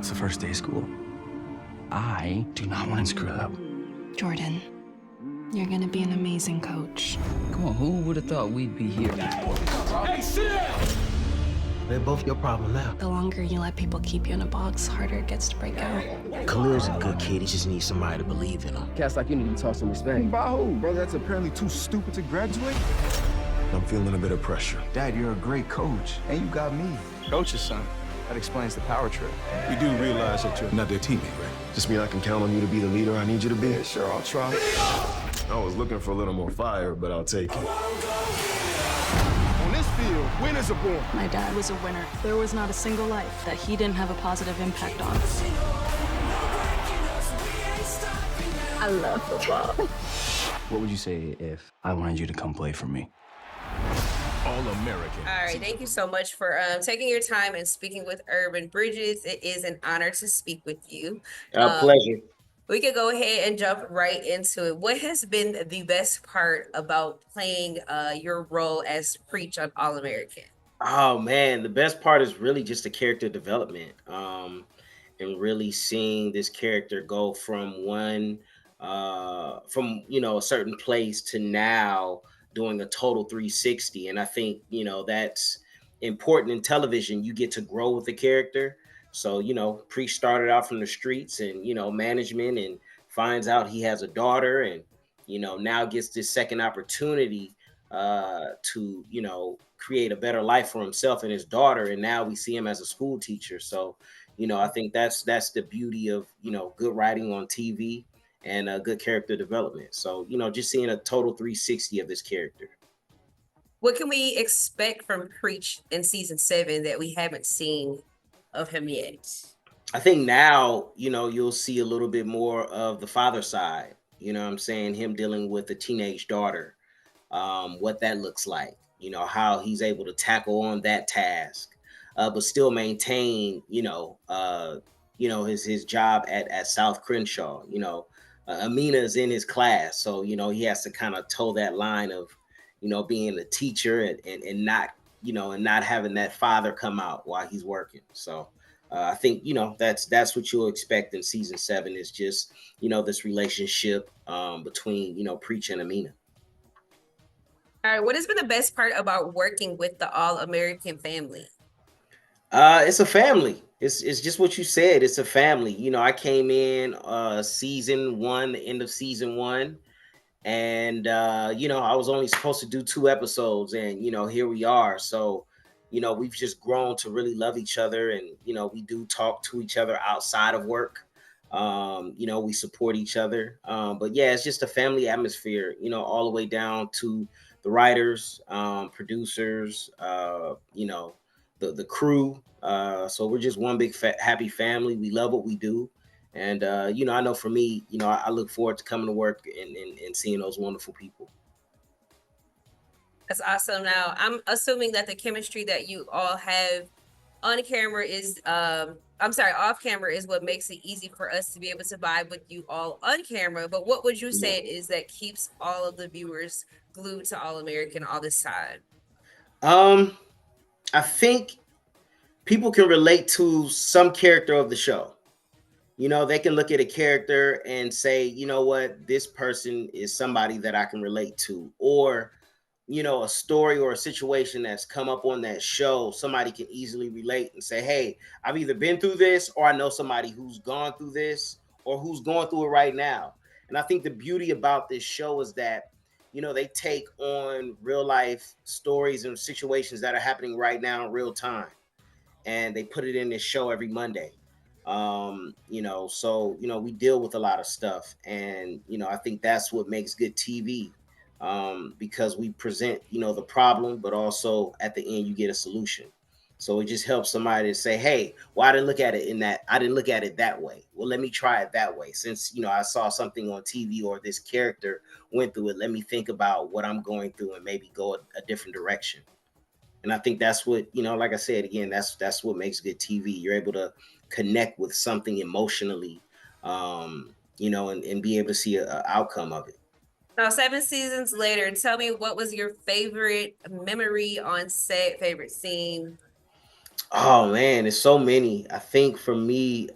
It's the first day of school. I do not want to screw it up. Jordan, you're gonna be an amazing coach. Come on, who would have thought we'd be here? Hey, sit down! They're both your problem now. The longer you let people keep you in a box, harder it gets to break out. Khalil's a good kid. He just needs somebody to believe in him. Cats like you need to talk some respect. By who? Bro, that's apparently too stupid to graduate. I'm feeling a bit of pressure. Dad, you're a great coach, and you got me. Coach's son. That explains the power trip. You do realize that you're not their teammate, right? Just mean I can count on you to be the leader I need you to be? Yeah, sure, I'll try. I was looking for a little more fire, but I'll take it. On this field, winners are born. My dad was a winner. There was not a single life that he didn't have a positive impact on. I love football. What would you say if I wanted you to come play for me? All-American. All right, thank you so much for taking your time and speaking with Urban Bridges. It is an honor to speak with you. Pleasure. We could go ahead and jump right into it. What has been the best part about playing your role as Preach on All American? Oh man, the best part is really just the character development, and really seeing this character go from a certain place to now doing a total 360. And I think, that's important in television. You get to grow with the character. So, Preach started out from the streets and, management, and finds out he has a daughter, and, now gets this second opportunity to, create a better life for himself and his daughter. And now we see him as a school teacher. So, I think that's the beauty of, good writing on TV and good character development. So, just seeing a total 360 of this character. What can we expect from Preach in season 7 that we haven't seen of him yet? I think now, you'll see a little bit more of the father side. What I'm saying? Him dealing with a teenage daughter, what that looks like, how he's able to tackle on that task, but still maintain, his job at South Crenshaw. Amina is in his class, so he has to kind of toe that line of being a teacher and not having that father come out while he's working. So I think that's what you'll expect in season 7, is just this relationship between Preach and Amina. All right, what has been the best part about working with the All American family? It's a family. It's just what you said. It's a family. I came in season 1, the end of season 1, and I was only supposed to do 2 episodes, and here we are. So we've just grown to really love each other, and we do talk to each other outside of work. We support each other, but yeah, it's just a family atmosphere, all the way down to the writers, producers, the crew. So we're just one big happy family. We love what we do. And, I know for me, I look forward to coming to work and seeing those wonderful people. That's awesome. Now, I'm assuming that the chemistry that you all have on camera is, off camera is what makes it easy for us to be able to vibe with you all on camera. But what would you say is that keeps all of the viewers glued to All American all this time? I think people can relate to some character of the show. They can look at a character and say, you know what, this person is somebody that I can relate to. Or, a story or a situation that's come up on that show, somebody can easily relate and say, hey, I've either been through this, or I know somebody who's gone through this, or who's going through it right now. And I think the beauty about this show is that, they take on real life stories and situations that are happening right now in real time, and they put it in this show every Monday. So we deal with a lot of stuff, and I think that's what makes good TV, because we present the problem, but also at the end you get a solution. So it just helps somebody to say, hey, well, I didn't look at it that way. Well, let me try it that way. Since I saw something on TV, or this character went through it, let me think about what I'm going through and maybe go a different direction. And I think that's what, like I said, again, that's what makes good TV. You're able to connect with something emotionally, and be able to see an outcome of it. Now, 7 seasons later, tell me, what was your favorite memory on set, favorite scene? Oh man, there's so many. I think for me,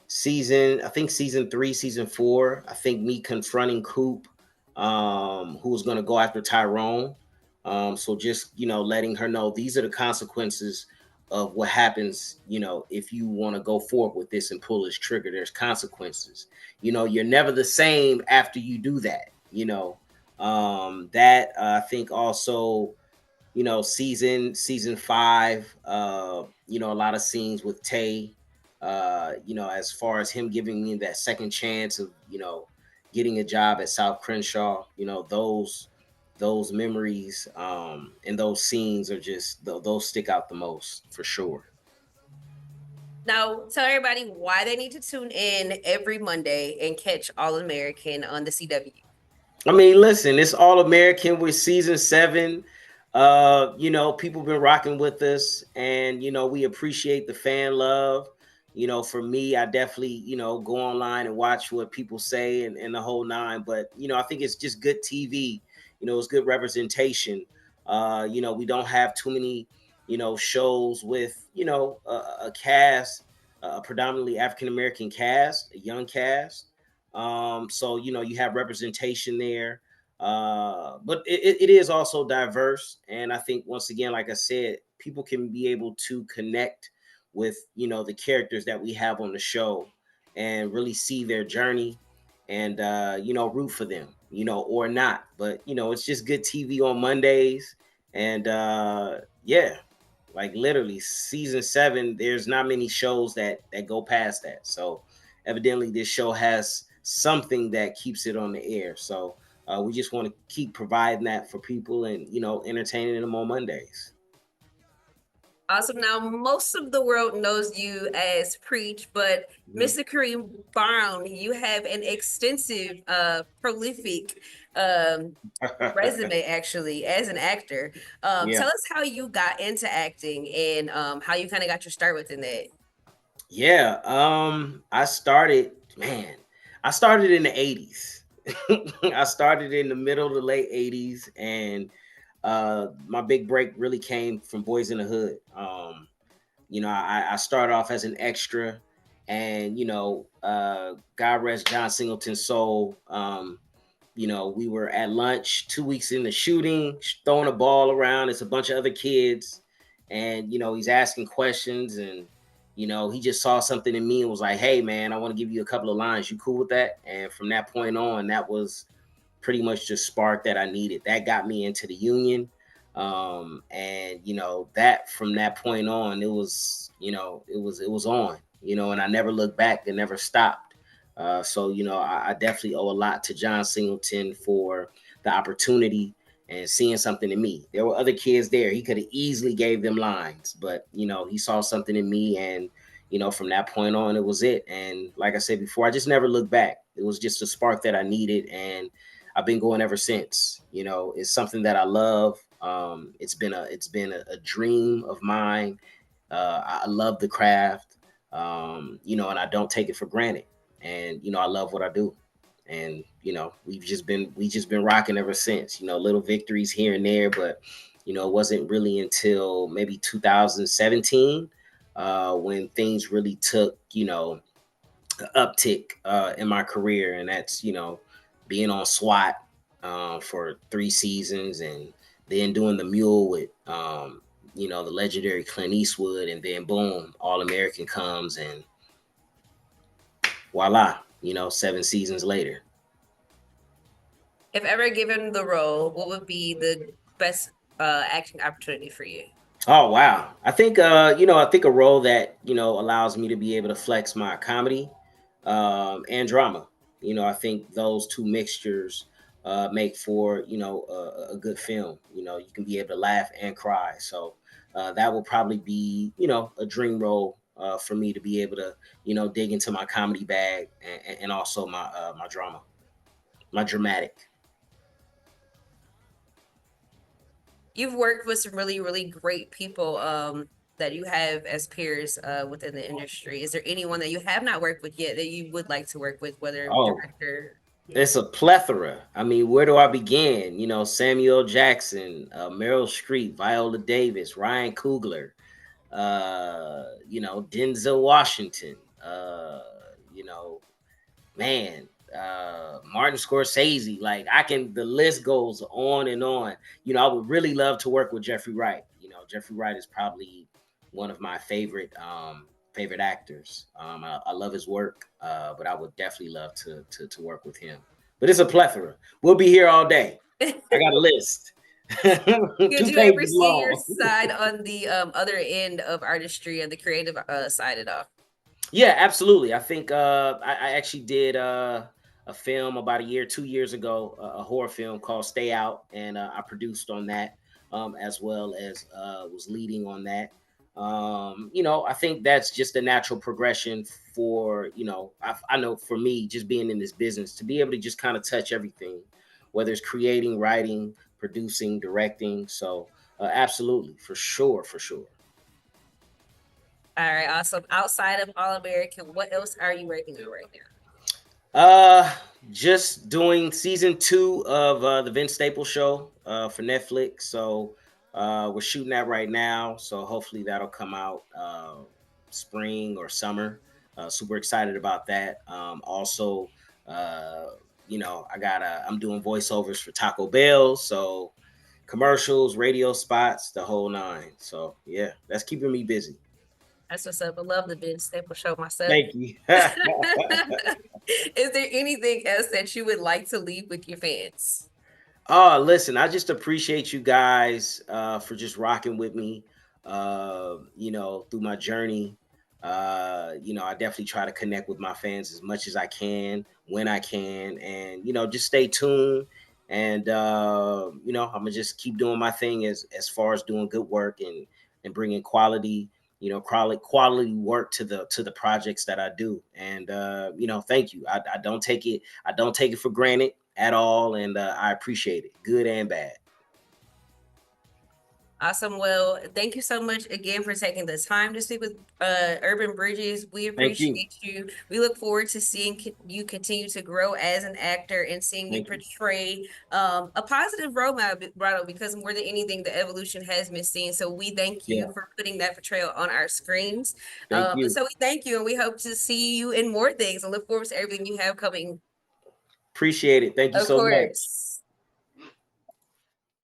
season 3, season 4, I think me confronting Coop, who was gonna go after Tyrone. So just letting her know these are the consequences of what happens, if you want to go forward with this and pull this trigger, there's consequences. You're never the same after you do that. That I think also, season 5, a lot of scenes with Tay, as far as him giving me that second chance of, getting a job at South Crenshaw, those memories, and those scenes are just those stick out the most for sure. Now, tell everybody why they need to tune in every Monday and catch All American on the CW. I mean, listen, it's All American with season 7. People been rocking with us, and we appreciate the fan love. For me, I definitely, go online and watch what people say and the whole nine. But I think it's just good TV. It's good representation. We don't have too many, shows with, a cast, a predominantly African American cast, a young cast. So you have representation there, but it is also diverse. And I think, once again, like I said, people can be able to connect with the characters that we have on the show and really see their journey and root for them, or not. But it's just good TV on Mondays. And yeah, like literally season 7, there's not many shows that go past that. So evidently this show has something that keeps it on the air. So we just want to keep providing that for people and entertaining them on Mondays. Awesome. Now, most of the world knows you as Preach, but Mr. Kareem Brown, you have an extensive, prolific resume, actually, as an actor. Tell us how you got into acting and how you kind of got your start within that. Yeah, I started in the 80s. I started in the middle to late 80s, and my big break really came from Boyz n the Hood. I started off as an extra, and God rest John Singleton's soul. We were at lunch 2 weeks into shooting, throwing a ball around. It's a bunch of other kids, and he's asking questions, and he just saw something in me and was like, "Hey, man, I want to give you a couple of lines. You cool with that?" And from that point on, that was pretty much the spark that I needed. That got me into the union. And that from that point on, it was on, and I never looked back and never stopped. So I definitely owe a lot to John Singleton for the opportunity and seeing something in me. There were other kids there. He could have easily gave them lines, but he saw something in me, and from that point on, it was it. And like I said before, I just never looked back. It was just a spark that I needed, and I've been going ever since. It's something that I love. It's been a dream of mine. I love the craft, and I don't take it for granted. And I love what I do. And we've just been rocking ever since. Little victories here and there, but it wasn't really until maybe 2017 when things really took an uptick in my career, and that's being on SWAT for 3 seasons, and then doing the Mule with the legendary Clint Eastwood, and then boom, All American comes, and voila, 7 seasons later. If ever given the role, what would be the best acting opportunity for you? Oh wow, I think I think a role that allows me to be able to flex my comedy and drama. I think those two mixtures make for a good film. You can be able to laugh and cry. So that will probably be a dream role for me to be able to dig into my comedy bag and also my drama, my dramatic. You've worked with some really, really great people that you have as peers within the industry. Is there anyone that you have not worked with yet that you would like to work with, whether Oh, director? It's a plethora. I mean, where do I begin? You know, Samuel Jackson, Meryl Streep, Viola Davis, Ryan Coogler, you know, Denzel Washington, you know, man, Martin Scorsese. Like the list goes on and on. You know, I would really love to work with Jeffrey Wright. You know, Jeffrey Wright is probably one of my favorite actors. I love his work, but I would definitely love to work with him. But it's a plethora. We'll be here all day. I got a list. Did you ever see your side on the other end of artistry and the creative side of it all? Yeah, absolutely. I think I actually did a film about 2 years ago, a horror film called Stay Out, and I produced on that, as well as was leading on that. You know, I think that's just a natural progression for, you know, I know for me, just being in this business, to be able to just kind of touch everything, whether it's creating, writing, producing, directing. So absolutely, for sure. All right, awesome. Outside of All American, what else are you working on right now? Just doing season 2 of the Vince Staples Show for Netflix. So we're shooting that right now. So hopefully that'll come out spring or summer. Super excited about that. Also, you know, I'm doing voiceovers for Taco Bell. So commercials, radio spots, the whole nine. So yeah, that's keeping me busy. That's what's up. I love the Vince Staples Show myself. Thank you. Is there anything else that you would like to leave with your fans? Oh, listen, I just appreciate you guys for just rocking with me, you know, through my journey. You know, I definitely try to connect with my fans as much as I can, when I can, and, you know, just stay tuned. And, you know, I'm going to just keep doing my thing as far as doing good work and bringing quality, you know, quality work to the projects that I do. And, you know, thank you. I don't take it for granted at all. And I appreciate it, good and bad. Awesome. Well, thank you so much again for taking the time to speak with Urban Bridges. We appreciate you. We look forward to seeing you continue to grow as an actor and seeing you portray a positive role model, because more than anything, the evolution has been seen. So we thank you for putting that portrayal on our screens. So we thank you, and we hope to see you in more things and look forward to everything you have coming. Appreciate it. Thank you so much.